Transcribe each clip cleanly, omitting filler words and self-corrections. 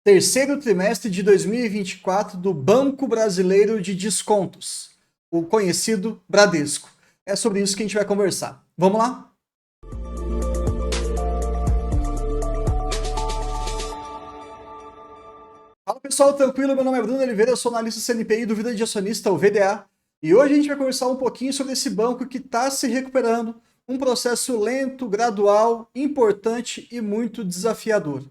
Terceiro trimestre de 2024 do Banco Brasileiro de Descontos, o conhecido Bradesco. É sobre isso que a gente vai conversar. Vamos lá? Fala pessoal, tranquilo? Meu nome é Bruno Oliveira, eu sou analista CNPI do Vida de Acionista, o VDA, e hoje a gente vai conversar um pouquinho sobre esse banco que está se recuperando, um processo lento, gradual, importante e muito desafiador.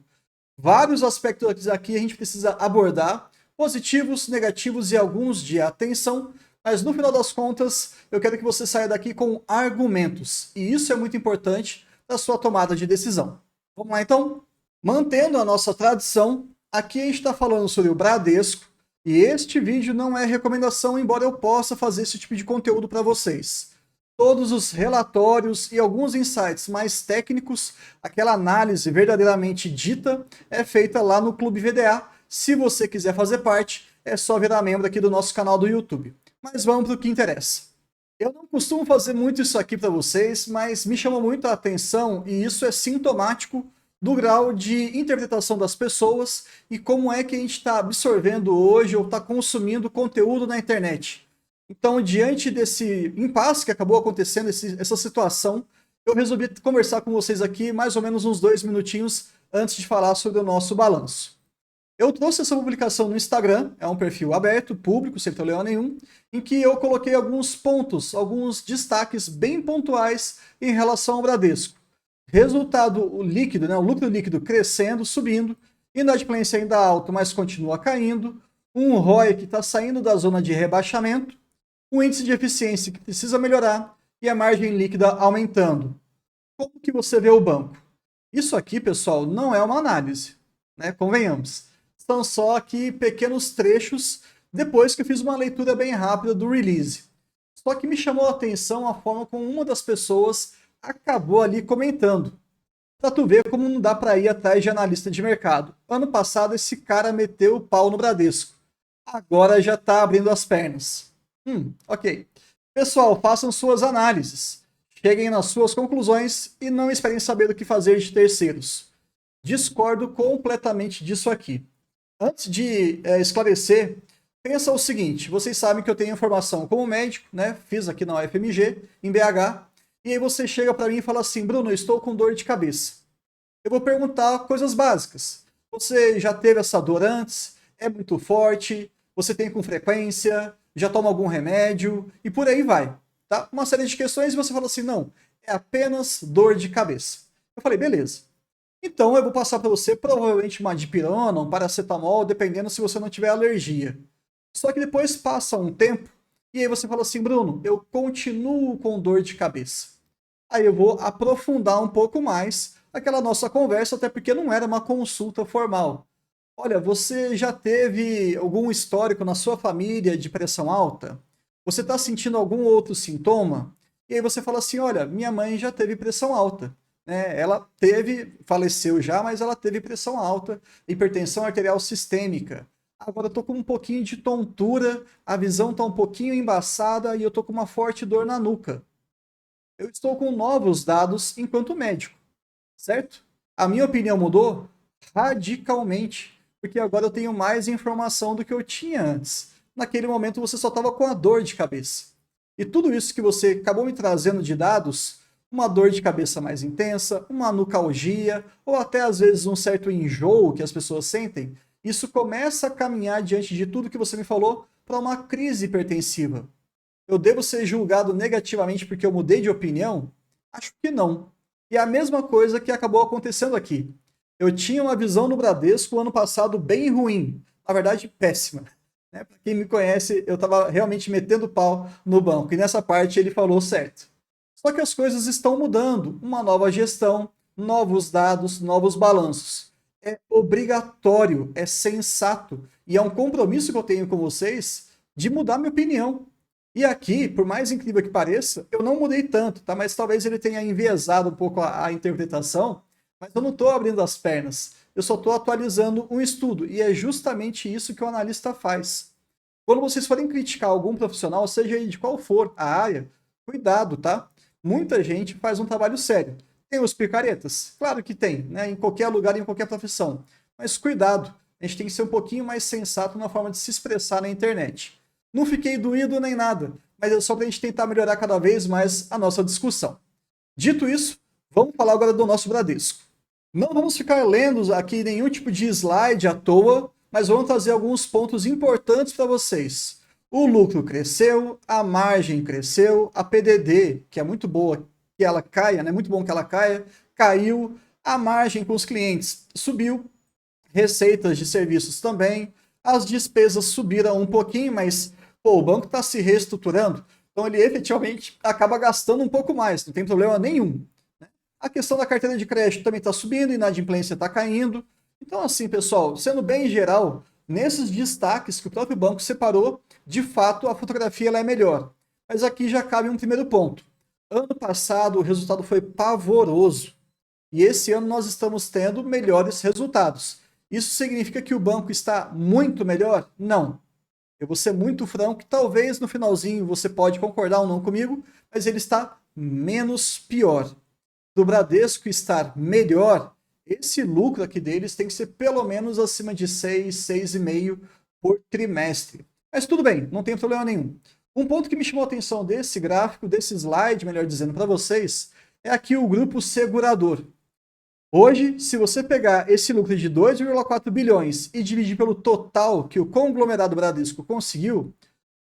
Vários aspectos aqui a gente precisa abordar, positivos, negativos e alguns de atenção, mas no final das contas eu quero que você saia daqui com argumentos, e isso é muito importante na sua tomada de decisão. Vamos lá então? Mantendo a nossa tradição, aqui a gente está falando sobre o Bradesco, e este vídeo não é recomendação, embora eu possa fazer esse tipo de conteúdo para vocês. Todos os relatórios e alguns insights mais técnicos, aquela análise verdadeiramente dita, é feita lá no Clube VDA. Se você quiser fazer parte, é só virar membro aqui do nosso canal do YouTube. Mas vamos para o que interessa. Eu não costumo fazer muito isso aqui para vocês, mas me chamou muito a atenção e isso é sintomático do grau de interpretação das pessoas e como é que a gente está absorvendo hoje ou está consumindo conteúdo na internet. Então, diante desse impasse que acabou acontecendo, essa situação, eu resolvi conversar com vocês aqui mais ou menos uns 2 minutinhos antes de falar sobre o nosso balanço. Eu trouxe essa publicação no Instagram, é um perfil aberto, público, sem problema nenhum, em que eu coloquei alguns pontos, alguns destaques bem pontuais em relação ao Bradesco. Resultado líquido, né, o lucro líquido crescendo, subindo, inadimplência ainda alta, mas continua caindo, um ROI que está saindo da zona de rebaixamento, o índice de eficiência que precisa melhorar e a margem líquida aumentando. Como que você vê o banco? Isso aqui, pessoal, não é uma análise, né? Convenhamos. São só aqui pequenos trechos depois que eu fiz uma leitura bem rápida do release. Só que me chamou a atenção a forma como uma das pessoas acabou ali comentando. Pra tu ver como não dá para ir atrás de analista de mercado. Ano passado esse cara meteu o pau no Bradesco. Agora já está abrindo as pernas. Ok. Pessoal, façam suas análises. Cheguem nas suas conclusões e não esperem saber o que fazer de terceiros. Discordo completamente disso aqui. Antes de esclarecer, pensa o seguinte, vocês sabem que eu tenho formação como médico, né? Fiz aqui na UFMG, em BH, e aí você chega para mim e fala assim, Bruno, eu estou com dor de cabeça. Eu vou perguntar coisas básicas. Você já teve essa dor antes? É muito forte? Você tem com frequência? Já toma algum remédio? E por aí vai. Tá? Uma série de questões e você fala assim, não, é apenas dor de cabeça. Eu falei, beleza. Então eu vou passar para você provavelmente uma dipirona, um paracetamol, dependendo se você não tiver alergia. Só que depois passa um tempo e aí você fala assim, Bruno, eu continuo com dor de cabeça. Aí eu vou aprofundar um pouco mais aquela nossa conversa, até porque não era uma consulta formal. Olha, você já teve algum histórico na sua família de pressão alta? Você está sentindo algum outro sintoma? E aí você fala assim, olha, minha mãe já teve pressão alta. Né? Ela teve, faleceu já, mas ela teve pressão alta, hipertensão arterial sistêmica. Agora eu tô com um pouquinho de tontura, a visão está um pouquinho embaçada e eu tô com uma forte dor na nuca. Eu estou com novos dados enquanto médico, certo? A minha opinião mudou radicalmente, porque agora eu tenho mais informação do que eu tinha antes. Naquele momento você só estava com a dor de cabeça. E tudo isso que você acabou me trazendo de dados, uma dor de cabeça mais intensa, uma nucalgia, ou até às vezes um certo enjoo que as pessoas sentem, isso começa a caminhar diante de tudo que você me falou para uma crise hipertensiva. Eu devo ser julgado negativamente porque eu mudei de opinião? Acho que não. E é a mesma coisa que acabou acontecendo aqui. Eu tinha uma visão no Bradesco ano passado bem ruim, na verdade péssima. Né? Para quem me conhece, eu estava realmente metendo pau no banco, e nessa parte ele falou certo. Só que as coisas estão mudando, uma nova gestão, novos dados, novos balanços. É obrigatório, é sensato, e é um compromisso que eu tenho com vocês de mudar minha opinião. E aqui, por mais incrível que pareça, eu não mudei tanto, tá? Mas talvez ele tenha enviesado um pouco a interpretação, mas eu não estou abrindo as pernas. Eu só estou atualizando um estudo, e é justamente isso que o analista faz. Quando vocês forem criticar algum profissional, seja ele de qual for a área, cuidado, tá? Muita gente faz um trabalho sério. Tem os picaretas? Claro que tem, né? Em qualquer lugar, em qualquer profissão. Mas cuidado, A gente tem que ser um pouquinho mais sensato na forma de se expressar na internet. Não fiquei doído nem nada, mas é só para a gente tentar melhorar cada vez mais a nossa discussão. Dito isso, vamos falar agora do nosso Bradesco. Não vamos ficar lendo aqui nenhum tipo de slide à toa, mas vamos trazer alguns pontos importantes para vocês. O lucro cresceu, a margem cresceu, a PDD, que é muito boa que ela caia, né? Muito bom que ela caia, caiu, a margem com os clientes subiu, receitas de serviços também, as despesas subiram um pouquinho, mas pô, o banco está se reestruturando, então ele efetivamente acaba gastando um pouco mais, não tem problema nenhum. A questão da carteira de crédito também está subindo, a inadimplência está caindo. Então, assim, pessoal, sendo bem geral, nesses destaques que o próprio banco separou, de fato, a fotografia ela é melhor. Mas aqui já cabe um primeiro ponto. Ano passado, o resultado foi pavoroso. E esse ano nós estamos tendo melhores resultados. Isso significa que o banco está muito melhor? Não. Eu vou ser muito franco, que talvez no finalzinho você pode concordar ou não comigo, mas ele está menos pior. Do Bradesco estar melhor, esse lucro aqui deles tem que ser pelo menos acima de 6, 6,5 por trimestre. Mas tudo bem, não tem problema nenhum. Um ponto que me chamou a atenção desse gráfico, desse slide, melhor dizendo, para vocês, é aqui o grupo segurador. Hoje, se você pegar esse lucro de 2,4 bilhões e dividir pelo total que o conglomerado Bradesco conseguiu,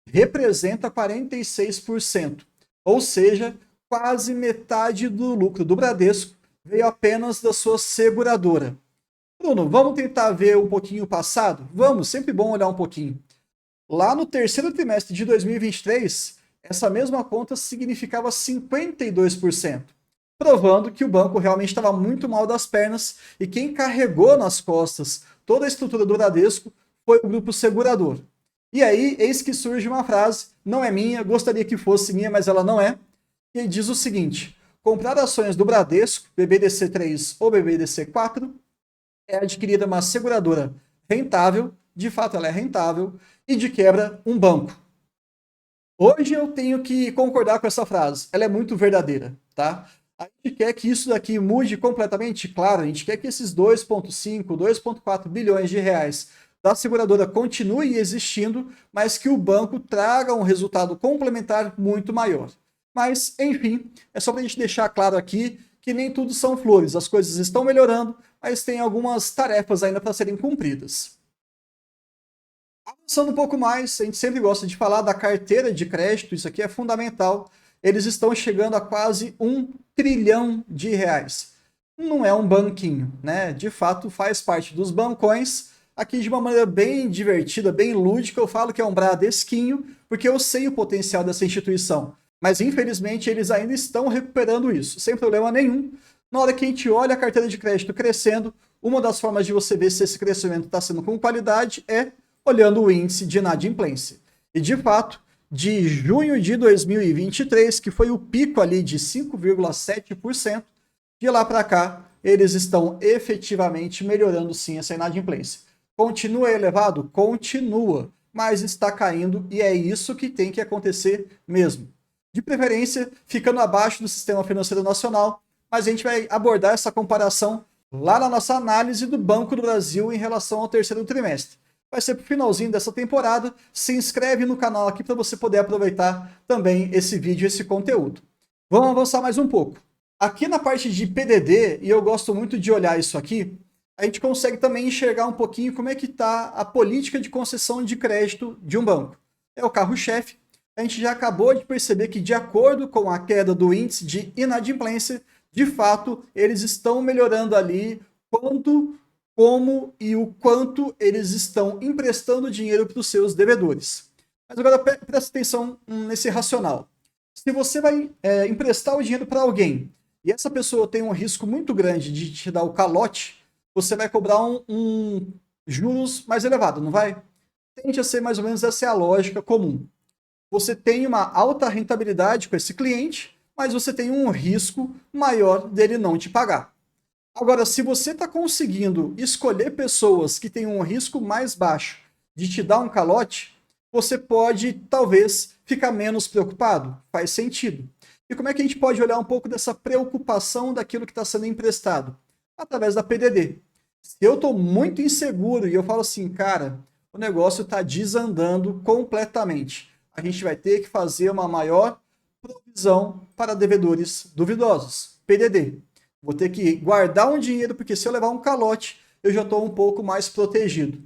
representa 46%. Ou seja, quase metade do lucro do Bradesco veio apenas da sua seguradora. Bruno, vamos tentar ver um pouquinho o passado? Vamos, sempre bom olhar um pouquinho. Lá no terceiro trimestre de 2023, essa mesma conta significava 52%, provando que o banco realmente estava muito mal das pernas e quem carregou nas costas toda a estrutura do Bradesco foi o grupo segurador. E aí, eis que surge uma frase, não é minha, gostaria que fosse minha, mas ela não é, e diz o seguinte: comprar ações do Bradesco, BBDC3 ou BBDC4, é adquirida uma seguradora rentável, de fato ela é rentável, e de quebra um banco. Hoje eu tenho que concordar com essa frase, ela é muito verdadeira, tá? A gente quer que isso daqui mude completamente? Claro, a gente quer que esses 2,5, 2,4 bilhões de reais da seguradora continue existindo, mas que o banco traga um resultado complementar muito maior. Mas, enfim, é só para a gente deixar claro aqui que nem tudo são flores. As coisas estão melhorando, mas tem algumas tarefas ainda para serem cumpridas. Avançando um pouco mais, a gente sempre gosta de falar da carteira de crédito, isso aqui é fundamental. Eles estão chegando a quase 1 trilhão de reais. Não é um banquinho, né? De fato, faz parte dos bancões. Aqui de uma maneira bem divertida, bem lúdica, eu falo que é um Bradesquinho, porque eu sei o potencial dessa instituição. Mas infelizmente eles ainda estão recuperando isso, sem problema nenhum. Na hora que a gente olha a carteira de crédito crescendo, uma das formas de você ver se esse crescimento está sendo com qualidade é olhando o índice de inadimplência. E de fato, de junho de 2023, que foi o pico ali de 5,7%, de lá para cá eles estão efetivamente melhorando sim essa inadimplência. Continua elevado? Continua, mas está caindo e é isso que tem que acontecer mesmo. De preferência, ficando abaixo do sistema financeiro nacional, mas a gente vai abordar essa comparação lá na nossa análise do Banco do Brasil em relação ao terceiro trimestre. Vai ser para o finalzinho dessa temporada. Se inscreve no canal aqui para você poder aproveitar também esse vídeo, esse conteúdo. Vamos avançar mais um pouco. Aqui na parte de PDD, e eu gosto muito de olhar isso aqui, a gente consegue também enxergar um pouquinho como é que está a política de concessão de crédito de um banco. É o carro-chefe. A gente já acabou de perceber que, de acordo com a queda do índice de inadimplência, de fato, eles estão melhorando ali quanto, como e o quanto eles estão emprestando dinheiro para os seus devedores. Mas agora presta atenção nesse racional. Se você vai emprestar o dinheiro para alguém e essa pessoa tem um risco muito grande de te dar o calote, você vai cobrar um juros mais elevado, não vai? Tende a ser mais ou menos essa é a lógica comum. Você tem uma alta rentabilidade com esse cliente, mas você tem um risco maior dele não te pagar. Agora, se você está conseguindo escolher pessoas que têm um risco mais baixo de te dar um calote, você pode, talvez, ficar menos preocupado. Faz sentido. E como é que a gente pode olhar um pouco dessa preocupação daquilo que está sendo emprestado? Através da PDD. Se eu estou muito inseguro e eu falo assim, cara, o negócio está desandando completamente, a gente vai ter que fazer uma maior provisão para devedores duvidosos, PDD. Vou ter que guardar um dinheiro, porque se eu levar um calote, eu já estou um pouco mais protegido.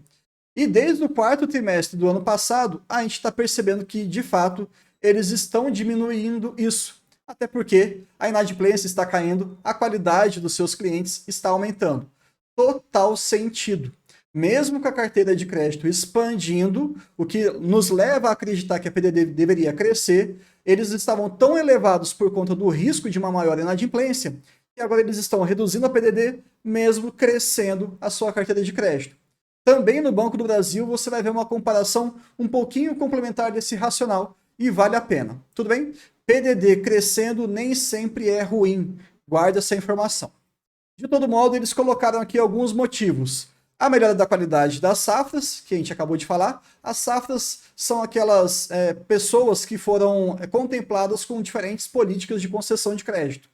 E desde o quarto trimestre do ano passado, a gente está percebendo que, de fato, eles estão diminuindo isso. Até porque a inadimplência está caindo, a qualidade dos seus clientes está aumentando. Total sentido. Mesmo com a carteira de crédito expandindo, o que nos leva a acreditar que a PDD deveria crescer, eles estavam tão elevados por conta do risco de uma maior inadimplência, que agora eles estão reduzindo a PDD, mesmo crescendo a sua carteira de crédito. Também no Banco do Brasil você vai ver uma comparação um pouquinho complementar desse racional e vale a pena. Tudo bem? PDD crescendo nem sempre é ruim. Guarda essa informação. De todo modo, eles colocaram aqui alguns motivos. A melhora da qualidade das safras, que a gente acabou de falar. As safras são aquelas pessoas que foram contempladas com diferentes políticas de concessão de crédito.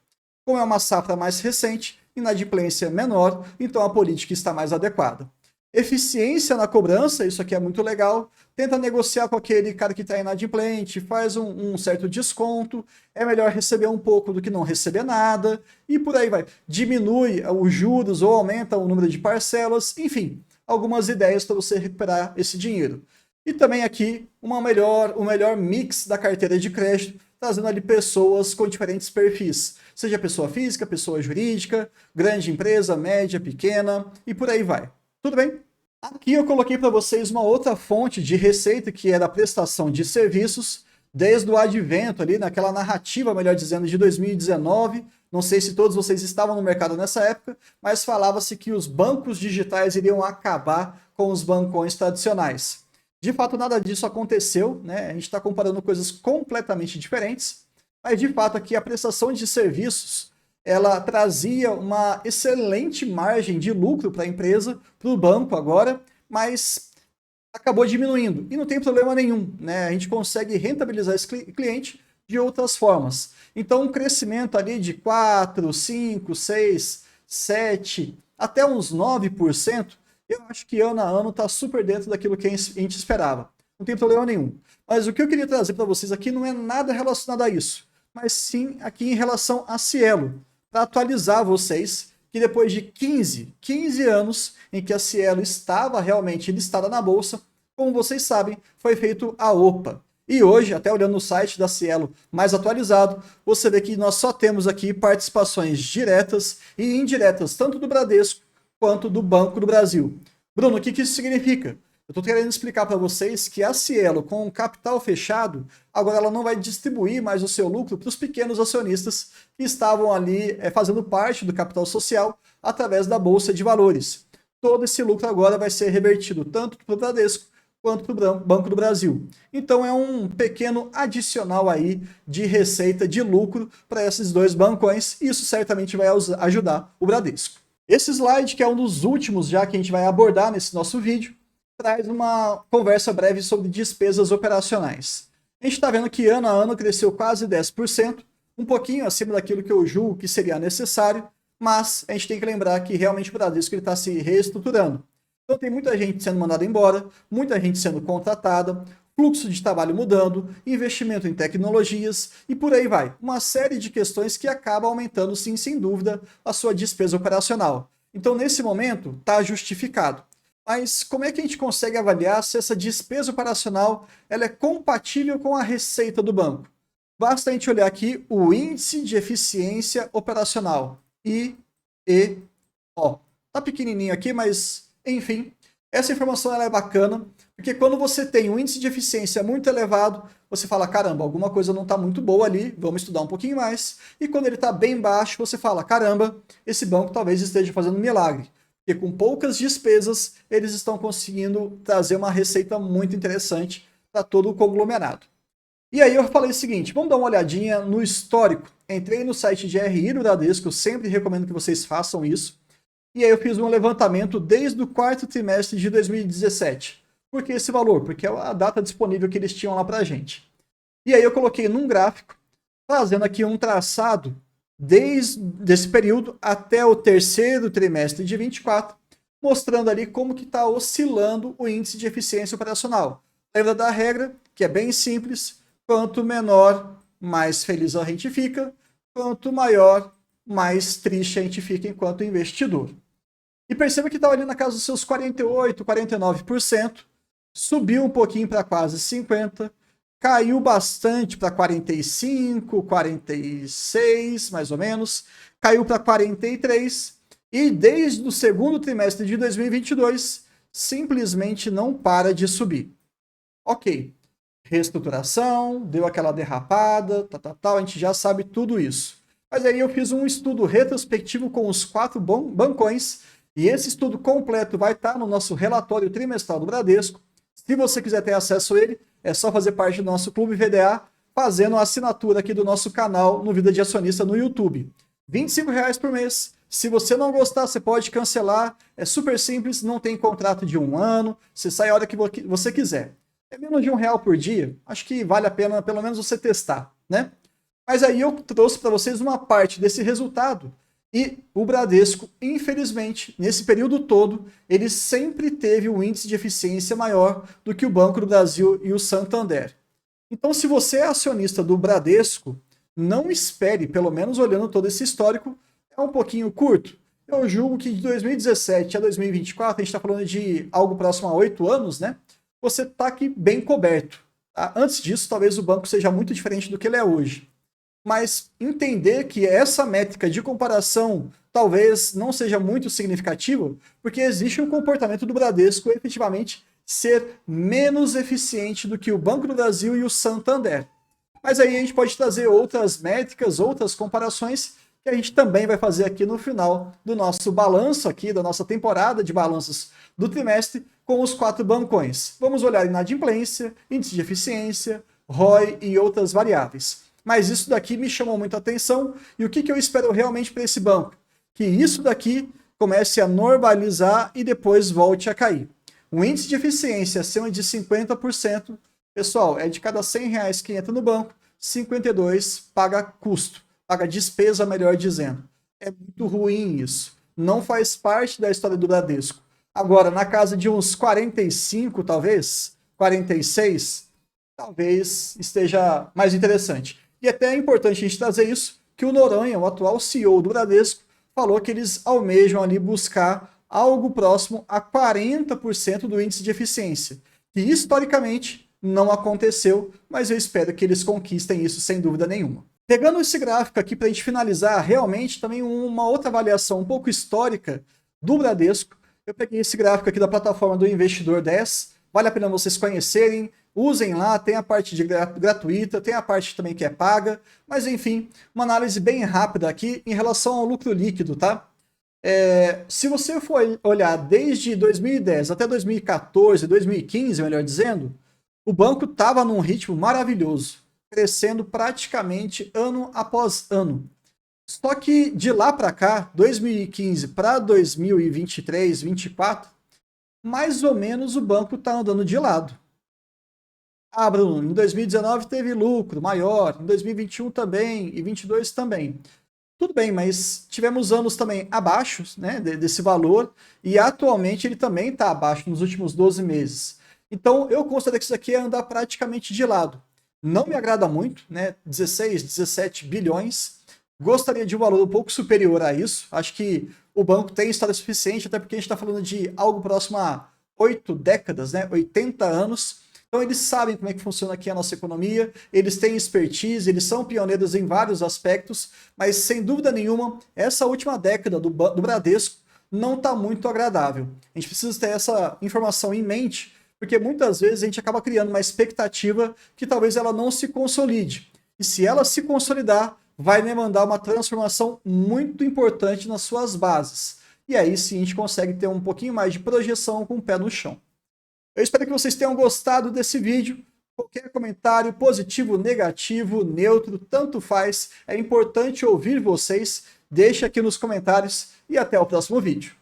Como é uma safra mais recente, inadimplência menor, então a política está mais adequada. Eficiência na cobrança, isso aqui é muito legal. Tenta negociar com aquele cara que está inadimplente, faz um certo desconto. É melhor receber um pouco do que não receber nada. E por aí vai. Diminui os juros ou aumenta o número de parcelas. Enfim, algumas ideias para você recuperar esse dinheiro. E também aqui um melhor mix da carteira de crédito, trazendo ali pessoas com diferentes perfis. Seja pessoa física, pessoa jurídica, grande empresa, média, pequena e por aí vai. Tudo bem? Aqui eu coloquei para vocês uma outra fonte de receita, que é da prestação de serviços, desde o advento ali, naquela narrativa, melhor dizendo, de 2019. Não sei se todos vocês estavam no mercado nessa época, mas falava-se que os bancos digitais iriam acabar com os bancões tradicionais. De fato, nada disso aconteceu, né? A gente está comparando coisas completamente diferentes, mas de fato aqui a prestação de serviços ela trazia uma excelente margem de lucro para a empresa, para o banco agora, mas acabou diminuindo. E não tem problema nenhum, né? A gente consegue rentabilizar esse cliente de outras formas. Então, um crescimento ali de 4, 5, 6, 7, até uns 9%, eu acho que ano a ano está super dentro daquilo que a gente esperava. Não tem problema nenhum. Mas o que eu queria trazer para vocês aqui não é nada relacionado a isso, mas sim aqui em relação a Cielo, para atualizar vocês que depois de 15 anos em que a Cielo estava realmente listada na bolsa, como vocês sabem, foi feito a OPA. E hoje, até olhando no site da Cielo mais atualizado, você vê que nós só temos aqui participações diretas e indiretas, tanto do Bradesco quanto do Banco do Brasil. Bruno, o que isso significa? Eu estou querendo explicar para vocês que a Cielo, com o capital fechado, agora ela não vai distribuir mais o seu lucro para os pequenos acionistas que estavam ali fazendo parte do capital social através da Bolsa de Valores. Todo esse lucro agora vai ser revertido tanto para o Bradesco quanto para o Banco do Brasil. Então é um pequeno adicional aí de receita de lucro para esses dois bancões, e isso certamente vai ajudar o Bradesco. Esse slide, que é um dos últimos já que a gente vai abordar nesse nosso vídeo, traz uma conversa breve sobre despesas operacionais. A gente está vendo que ano a ano cresceu quase 10%, um pouquinho acima daquilo que eu julgo que seria necessário, mas a gente tem que lembrar que realmente o Bradesco está se reestruturando. Então tem muita gente sendo mandada embora, muita gente sendo contratada, fluxo de trabalho mudando, investimento em tecnologias e por aí vai. Uma série de questões que acabam aumentando, sim, sem dúvida, a sua despesa operacional. Então nesse momento está justificado. Mas como é que a gente consegue avaliar se essa despesa operacional ela é compatível com a receita do banco? Basta a gente olhar aqui o Índice de Eficiência Operacional, IEO. Tá pequenininho aqui, mas enfim, essa informação ela é bacana, porque quando você tem um índice de eficiência muito elevado, você fala, caramba, alguma coisa não está muito boa ali, vamos estudar um pouquinho mais. E quando ele está bem baixo, você fala, caramba, esse banco talvez esteja fazendo um milagre. Porque com poucas despesas, eles estão conseguindo trazer uma receita muito interessante para todo o conglomerado. E aí eu falei o seguinte, vamos dar uma olhadinha no histórico. Entrei no site de RI do Bradesco, eu sempre recomendo que vocês façam isso. E aí eu fiz um levantamento desde o quarto trimestre de 2017. Por que esse valor? Porque é a data disponível que eles tinham lá pra gente. E aí eu coloquei num gráfico, fazendo aqui um traçado desde esse período até o terceiro trimestre de 24, mostrando ali como que está oscilando o índice de eficiência operacional. Lembra da regra, que é bem simples, quanto menor, mais feliz a gente fica, quanto maior, mais triste a gente fica enquanto investidor. E perceba que estava ali na casa dos seus 48%, 49%, subiu um pouquinho para quase 50%, caiu bastante para 45%, 46%, mais ou menos, caiu para 43%, e desde o segundo trimestre de 2022, simplesmente não para de subir. Ok, reestruturação, deu aquela derrapada, tal, a gente já sabe tudo isso. Mas aí eu fiz um estudo retrospectivo com os 4 bancões, e esse estudo completo vai estar no nosso relatório trimestral do Bradesco. Se você quiser ter acesso a ele, é só fazer parte do nosso Clube VDA, fazendo a assinatura aqui do nosso canal no Vida de Acionista no YouTube. R$ 25,00 por mês. Se você não gostar, você pode cancelar. É super simples, não tem contrato de 1 ano, você sai a hora que você quiser. É menos de R$ 1,00 por dia, acho que vale a pena pelo menos você testar, né? Mas aí eu trouxe para vocês uma parte desse resultado. E o Bradesco, infelizmente, nesse período todo, ele sempre teve um índice de eficiência maior do que o Banco do Brasil e o Santander. Então, se você é acionista do Bradesco, não espere, pelo menos olhando todo esse histórico, é um pouquinho curto. Eu julgo que de 2017 a 2024, a gente está falando de algo próximo a 8 anos, né? Você está aqui bem coberto. Tá? Antes disso, talvez o banco seja muito diferente do que ele é hoje. Mas entender que essa métrica de comparação talvez não seja muito significativa, porque existe um comportamento do Bradesco efetivamente ser menos eficiente do que o Banco do Brasil e o Santander. Mas aí a gente pode trazer outras métricas, outras comparações, que a gente também vai fazer aqui no final do nosso balanço aqui, da nossa temporada de balanços do trimestre, com os 4 bancões. Vamos olhar inadimplência, índice de eficiência, ROI e outras variáveis. Mas isso daqui me chamou muita atenção, e o que eu espero realmente para esse banco? Que isso daqui comece a normalizar e depois volte a cair. O índice de eficiência acima de 50%, pessoal, é de cada R$100 que entra no banco, 52 paga custo, paga despesa, melhor dizendo. É muito ruim isso. Não faz parte da história do Bradesco. Agora, na casa de uns 45, talvez, 46, talvez esteja mais interessante. E até é importante a gente trazer isso, que o Noronha, o atual CEO do Bradesco, falou que eles almejam ali buscar algo próximo a 40% do índice de eficiência, que historicamente não aconteceu, mas eu espero que eles conquistem isso sem dúvida nenhuma. Pegando esse gráfico aqui para a gente finalizar, realmente também uma outra avaliação um pouco histórica do Bradesco. Eu peguei esse gráfico aqui da plataforma do Investidor 10, vale a pena vocês conhecerem, usem lá, tem a parte de gratuita, tem a parte também que é paga, mas enfim, uma análise bem rápida aqui em relação ao lucro líquido, tá? Se você for olhar desde 2010 até 2014, 2015, melhor dizendo, o banco estava num ritmo maravilhoso, crescendo praticamente ano após ano. Só que de lá para cá, 2015 para 2023, 2024, mais ou menos o banco está andando de lado. Ah, Bruno, em 2019 teve lucro maior, em 2021 também, e 2022 também. Tudo bem, mas tivemos anos também abaixo, né, desse valor, e atualmente ele também está abaixo nos últimos 12 meses. Então eu considero que isso aqui é andar praticamente de lado. Não me agrada muito, né, 16, 17 bilhões. Gostaria de um valor um pouco superior a isso. Acho que o banco tem história suficiente, até porque a gente está falando de algo próximo a 8 décadas, né, 80 anos. Então eles sabem como é que funciona aqui a nossa economia, eles têm expertise, eles são pioneiros em vários aspectos, mas sem dúvida nenhuma, essa última década do Bradesco não está muito agradável. A gente precisa ter essa informação em mente, porque muitas vezes a gente acaba criando uma expectativa que talvez ela não se consolide. E se ela se consolidar, vai demandar uma transformação muito importante nas suas bases. E aí sim a gente consegue ter um pouquinho mais de projeção com o pé no chão. Eu espero que vocês tenham gostado desse vídeo. Qualquer comentário, positivo, negativo, neutro, tanto faz. É importante ouvir vocês. Deixe aqui nos comentários e até o próximo vídeo.